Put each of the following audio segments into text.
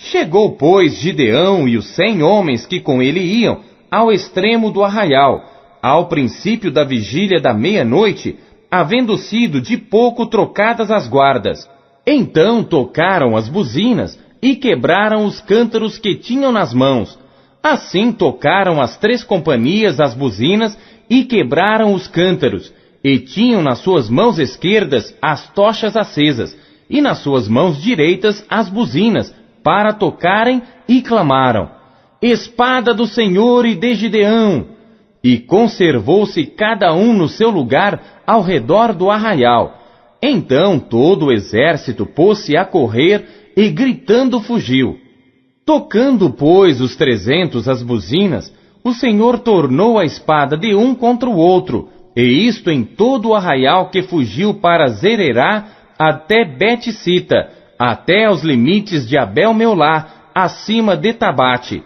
Chegou, pois, Gideão e os 100 homens que com ele iam ao extremo do arraial, ao princípio da vigília da meia-noite, havendo sido de pouco trocadas as guardas. Então tocaram as buzinas e quebraram os cântaros que tinham nas mãos. Assim tocaram as 3 companhias as buzinas e quebraram os cântaros, e tinham nas suas mãos esquerdas as tochas acesas, e nas suas mãos direitas as buzinas, para tocarem, e clamaram: Espada do Senhor e de Gideão! E conservou-se cada um no seu lugar ao redor do arraial. Então todo o exército pôs-se a correr e gritando fugiu. Tocando, pois, os 300 as buzinas, o Senhor tornou a espada de um contra o outro, e isto em todo o arraial que fugiu para Zererá até Bet-Sita, até aos limites de Abel-Meolá, acima de Tabate.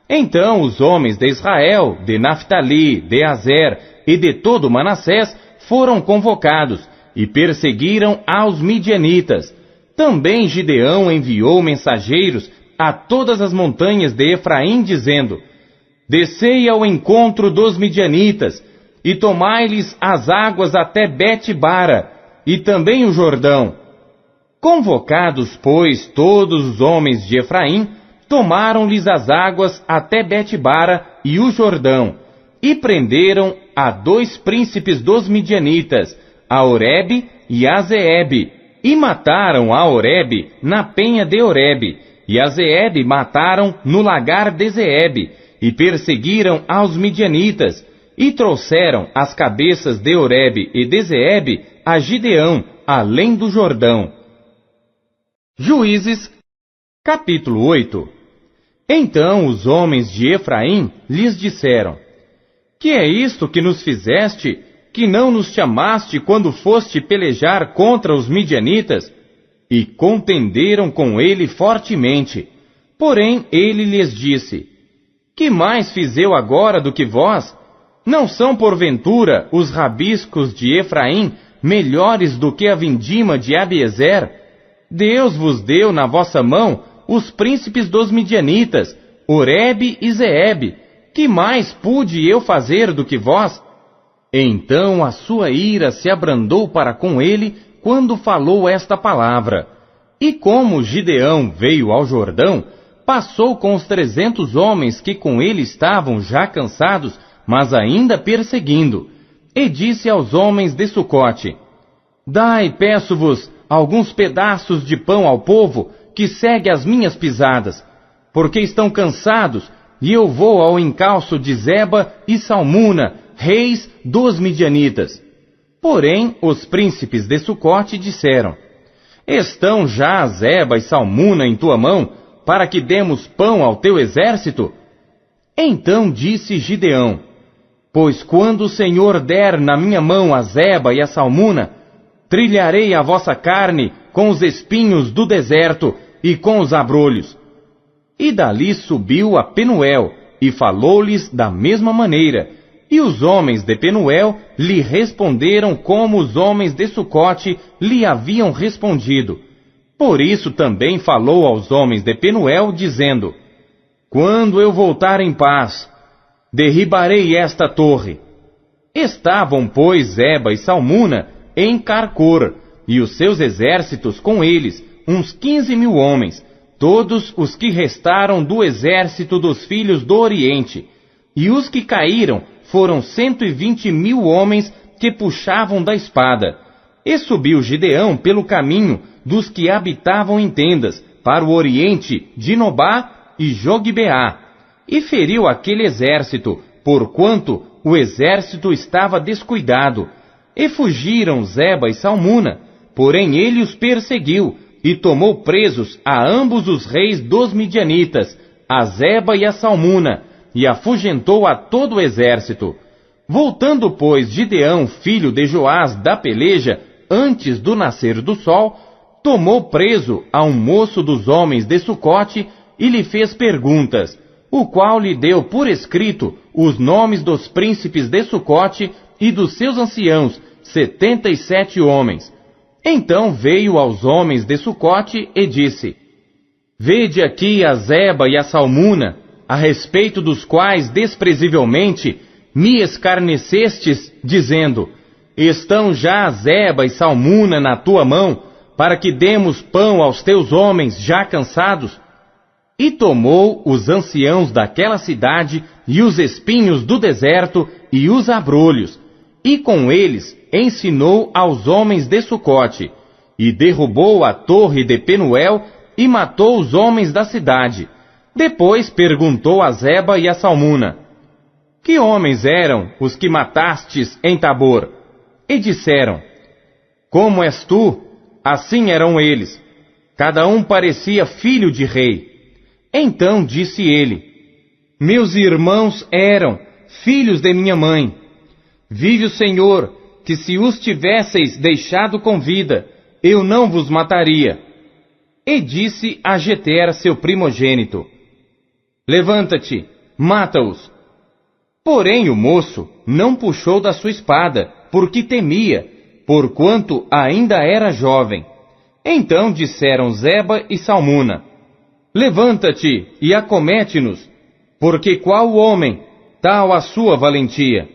Então os homens de Israel, de Naftali, de Azer e de todo Manassés foram convocados, e perseguiram aos midianitas. Também Gideão enviou mensageiros a todas as montanhas de Efraim, dizendo: Descei ao encontro dos midianitas, e tomai-lhes as águas até Bet-bara, e também o Jordão. Convocados, pois, todos os homens de Efraim, tomaram-lhes as águas até Bet-bara e o Jordão, e prenderam a 2 príncipes dos midianitas, a Oreb e a Zeeb, e mataram a Oreb na penha de Oreb, e a Zeeb mataram no lagar de Zeeb, e perseguiram aos midianitas, e trouxeram as cabeças de Oreb e de Zeeb a Gideão, além do Jordão. Juízes, capítulo 8. Então os homens de Efraim lhes disseram: Que é isto que nos fizeste, que não nos chamaste quando foste pelejar contra os midianitas? E contenderam com ele fortemente. Porém ele lhes disse: Que mais fiz eu agora do que vós? Não são porventura os rabiscos de Efraim melhores do que a vindima de Abiezer? Deus vos deu na vossa mão os príncipes dos midianitas, Oreb e Zeeb. Que mais pude eu fazer do que vós? Então a sua ira se abrandou para com ele quando falou esta palavra. E como Gideão veio ao Jordão, passou com os 300 homens que com ele estavam já cansados, mas ainda perseguindo, e disse aos homens de Sucote: Dai, peço-vos, alguns pedaços de pão ao povo que segue as minhas pisadas, porque estão cansados, e eu vou ao encalço de Zeba e Salmuna, reis dos midianitas. Porém, os príncipes de Sucote disseram: Estão já Zeba e Salmuna em tua mão, para que demos pão ao teu exército? Então disse Gideão: Pois quando o Senhor der na minha mão a Zeba e a Salmuna, trilharei a vossa carne com os espinhos do deserto e com os abrolhos. E dali subiu a Penuel, e falou-lhes da mesma maneira. E os homens de Penuel lhe responderam como os homens de Sucote lhe haviam respondido. Por isso também falou aos homens de Penuel, dizendo: Quando eu voltar em paz, derribarei esta torre. Estavam, pois, Zeba e Salmuna em Carcor, e os seus exércitos com eles, uns 15.000 homens, todos os que restaram do exército dos filhos do Oriente. E os que caíram foram 120.000 homens que puxavam da espada. E subiu Gideão pelo caminho dos que habitavam em tendas, para o oriente de Nobá e Jogbeá, e feriu aquele exército, porquanto o exército estava descuidado. E fugiram Zeba e Salmuna, porém ele os perseguiu, e tomou presos a ambos os reis dos midianitas, a Zeba e a Salmuna, e afugentou a todo o exército. Voltando, pois, Gideão, filho de Joás, da peleja, antes do nascer do sol, tomou preso a um moço dos homens de Sucote e lhe fez perguntas, o qual lhe deu por escrito os nomes dos príncipes de Sucote e dos seus anciãos, 77 homens. Então veio aos homens de Sucote e disse: Vede aqui a Zeba e a Salmuna, a respeito dos quais desprezivelmente me escarnecestes, dizendo: estão já Zeba e Salmuna na tua mão, para que demos pão aos teus homens já cansados? E tomou os anciãos daquela cidade, e os espinhos do deserto, e os abrolhos, e com eles ensinou aos homens de Sucote, e derrubou a torre de Penuel, e matou os homens da cidade. Depois perguntou a Zeba e a Salmuna: que homens eram os que matastes em Tabor? E disseram: como és tu, assim eram eles. Cada um parecia filho de rei. Então disse ele: meus irmãos eram filhos de minha mãe. Vive o Senhor, que se os tivesseis deixado com vida, eu não vos mataria. E disse a Jeter, seu primogênito: levanta-te, mata-os. Porém o moço não puxou da sua espada, porque temia, porquanto ainda era jovem. Então disseram Zeba e Salmuna: levanta-te e acomete-nos, porque qual homem, tal a sua valentia?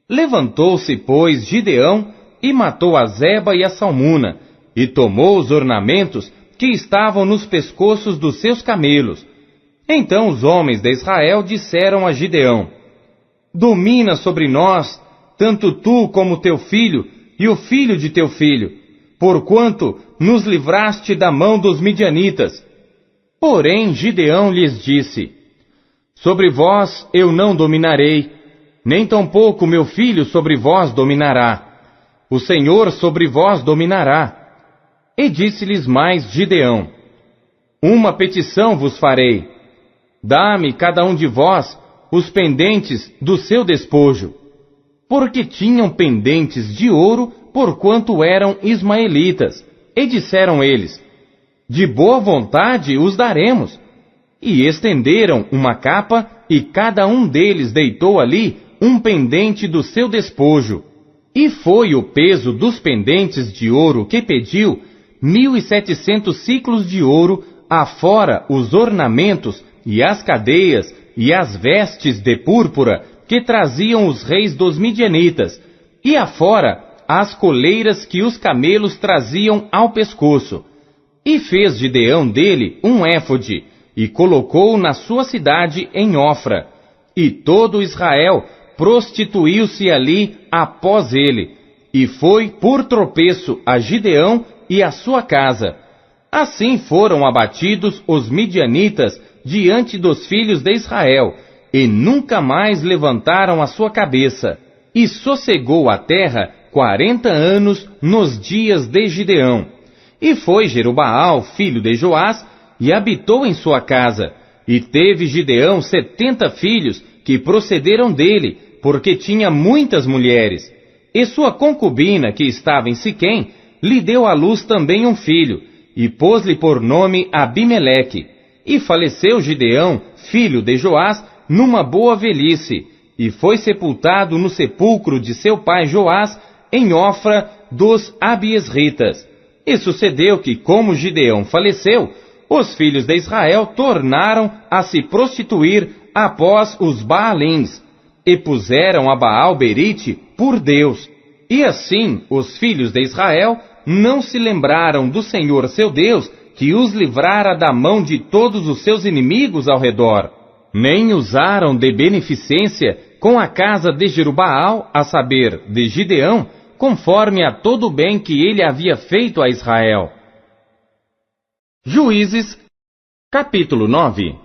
Levantou-se, pois, Gideão, e matou a Zeba e a Salmuna, e tomou os ornamentos que estavam nos pescoços dos seus camelos. Então os homens de Israel disseram a Gideão: domina sobre nós, tanto tu como teu filho, e o filho de teu filho, porquanto nos livraste da mão dos midianitas. Porém Gideão lhes disse: sobre vós eu não dominarei, nem tampouco meu filho sobre vós dominará. O Senhor sobre vós dominará. E disse-lhes mais Gideão: uma petição vos farei. Dá-me cada um de vós os pendentes do seu despojo. Porque tinham pendentes de ouro, porquanto eram ismaelitas. E disseram eles: de boa vontade os daremos. E estenderam uma capa, e cada um deles deitou ali um pendente do seu despojo. E foi o peso dos pendentes de ouro que pediu 1.700 siclos de ouro, afora os ornamentos, e as cadeias, e as vestes de púrpura, que traziam os reis dos midianitas, e afora as coleiras que os camelos traziam ao pescoço. E fez Gideão dele um éfode, e colocou na sua cidade em Ofra. E todo Israel prostituiu-se ali após ele, e foi por tropeço a Gideão e a sua casa. Assim foram abatidos os midianitas diante dos filhos de Israel, e nunca mais levantaram a sua cabeça. E sossegou a terra 40 anos nos dias de Gideão. E foi Jerubaal, filho de Joás, e habitou em sua casa. E teve Gideão 70 filhos, que procederam dele, porque tinha muitas mulheres. E sua concubina, que estava em Siquém, lhe deu à luz também um filho, e pôs-lhe por nome Abimeleque. E faleceu Gideão, filho de Joás, numa boa velhice, e foi sepultado no sepulcro de seu pai Joás, em Ofra dos Abiesritas. E sucedeu que, como Gideão faleceu, os filhos de Israel tornaram a se prostituir após os Baalins, e puseram a Baal-Berite por Deus. E assim os filhos de Israel não se lembraram do Senhor seu Deus, que os livrara da mão de todos os seus inimigos ao redor, nem usaram de beneficência com a casa de Jerubaal, a saber, de Gideão, conforme a todo o bem que ele havia feito a Israel. Juízes, capítulo 9.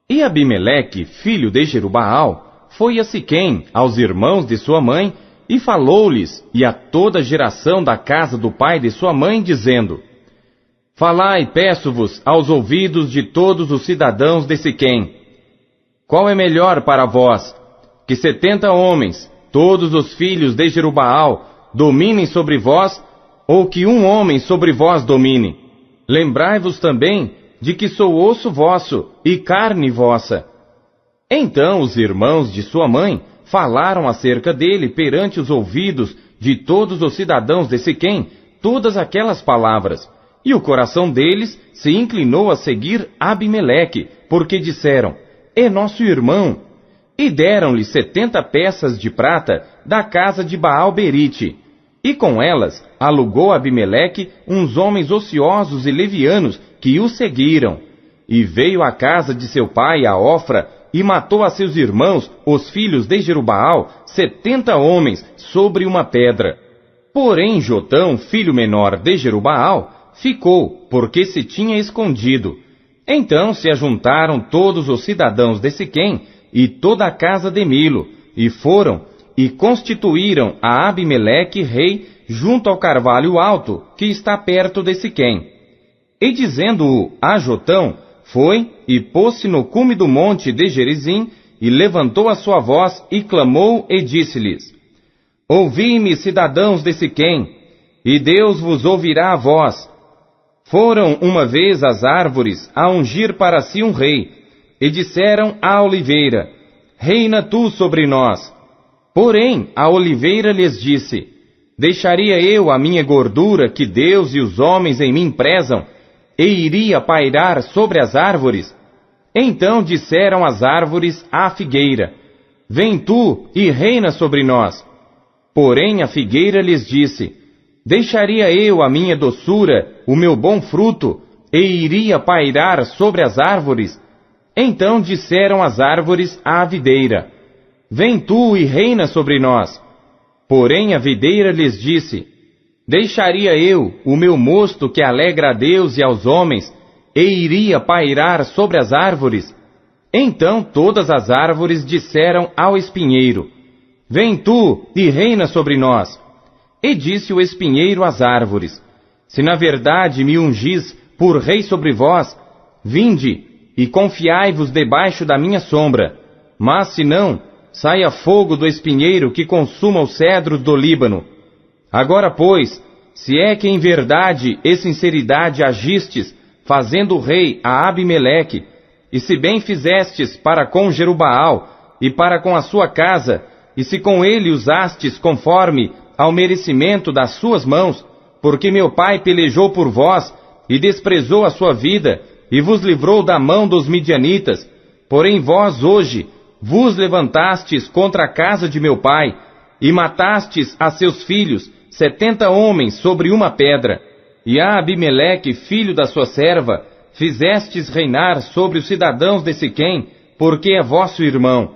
E Abimeleque, filho de Jerubaal, foi a Siquém, aos irmãos de sua mãe, e falou-lhes, e a toda a geração da casa do pai de sua mãe, dizendo: falai, peço-vos, aos ouvidos de todos os cidadãos de Siquém. Qual é melhor para vós, que 70 homens, todos os filhos de Jerubaal, dominem sobre vós, ou que um homem sobre vós domine? Lembrai-vos também de que sou osso vosso e carne vossa. Então os irmãos de sua mãe falaram acerca dele perante os ouvidos de todos os cidadãos de Siquém todas aquelas palavras, E o coração deles se inclinou a seguir Abimeleque, porque disseram: é nosso irmão. E deram-lhe 70 peças de prata da casa de Baal-Berite. E com elas alugou Abimeleque uns homens ociosos e levianos que o seguiram. E veio à casa de seu pai, a Ofra, e matou a seus irmãos, os filhos de Jerubaal, 70 homens, sobre uma pedra. Porém Jotão, filho menor de Jerubaal, ficou, porque se tinha escondido. Então se ajuntaram todos os cidadãos de Siquém e toda a casa de Milo, e foram e constituíram a Abimeleque rei junto ao carvalho alto, que está perto de Siquém. E dizendo-o a Jotão, foi e pôs-se no cume do monte de Gerizim, e levantou a sua voz e clamou e disse-lhes: ouvi-me, cidadãos de Siquém, e Deus vos ouvirá a voz. Foram uma vez as árvores a ungir para si um rei, e disseram à oliveira: reina tu sobre nós. Porém a oliveira lhes disse: deixaria eu a minha gordura que Deus e os homens em mim prezam, e iria pairar sobre as árvores? Então disseram as árvores à figueira: vem tu e reina sobre nós. Porém a figueira lhes disse: deixaria eu a minha doçura, o meu bom fruto, e iria pairar sobre as árvores? Então disseram as árvores à videira: vem tu e reina sobre nós. Porém a videira lhes disse: deixaria eu o meu mosto que alegra a Deus e aos homens, e iria pairar sobre as árvores? Então todas as árvores disseram ao espinheiro: vem tu e reina sobre nós. E disse o espinheiro às árvores: se na verdade me ungis por rei sobre vós, vinde e confiai-vos debaixo da minha sombra. Mas se não, saia fogo do espinheiro que consuma os cedros do Líbano. Agora, pois, se é que em verdade e sinceridade agistes, fazendo rei a Abimeleque, e se bem fizestes para com Jerubaal e para com a sua casa, e se com ele usastes conforme ao merecimento das suas mãos, porque meu pai pelejou por vós e desprezou a sua vida e vos livrou da mão dos midianitas, porém vós hoje vos levantastes contra a casa de meu pai e matastes a seus filhos, 70 homens sobre uma pedra, e a Abimeleque, filho da sua serva, fizestes reinar sobre os cidadãos de Siquém, porque é vosso irmão.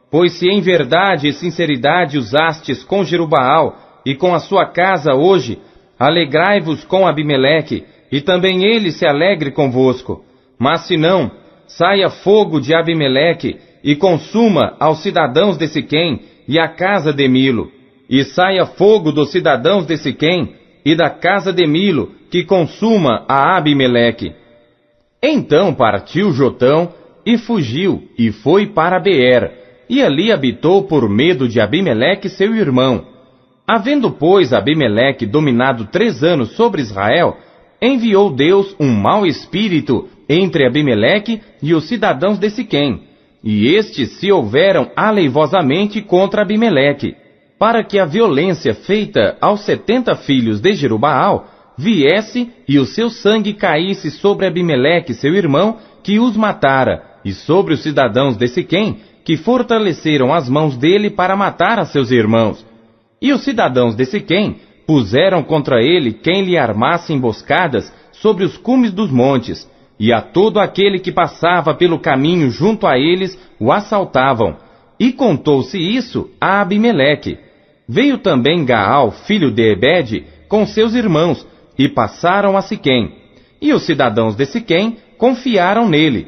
Pois se em verdade e sinceridade usastes com Jerubaal e com a sua casa hoje, alegrai-vos com Abimeleque, e também ele se alegre convosco. Mas se não, saia fogo de Abimeleque, e consuma aos cidadãos de Siquém e a casa de Milo. E saia fogo dos cidadãos de Siquém e da casa de Milo, que consuma a Abimeleque. Então partiu Jotão, e fugiu, e foi para Beer, e ali habitou por medo de Abimeleque seu irmão. Havendo, pois, Abimeleque dominado 3 anos sobre Israel, enviou Deus um mau espírito entre Abimeleque e os cidadãos de Siquém, e estes se houveram aleivosamente contra Abimeleque, para que a violência feita aos 70 filhos de Jerubaal viesse e o seu sangue caísse sobre Abimeleque seu irmão, que os matara, e sobre os cidadãos de Siquém, que fortaleceram as mãos dele para matar a seus irmãos. E os cidadãos de Siquém puseram contra ele quem lhe armasse emboscadas sobre os cumes dos montes, e a todo aquele que passava pelo caminho junto a eles o assaltavam. E contou-se isso a Abimeleque. Veio também Gaal, filho de Ebede, com seus irmãos, e passaram a Siquém. E os cidadãos de Siquém confiaram nele,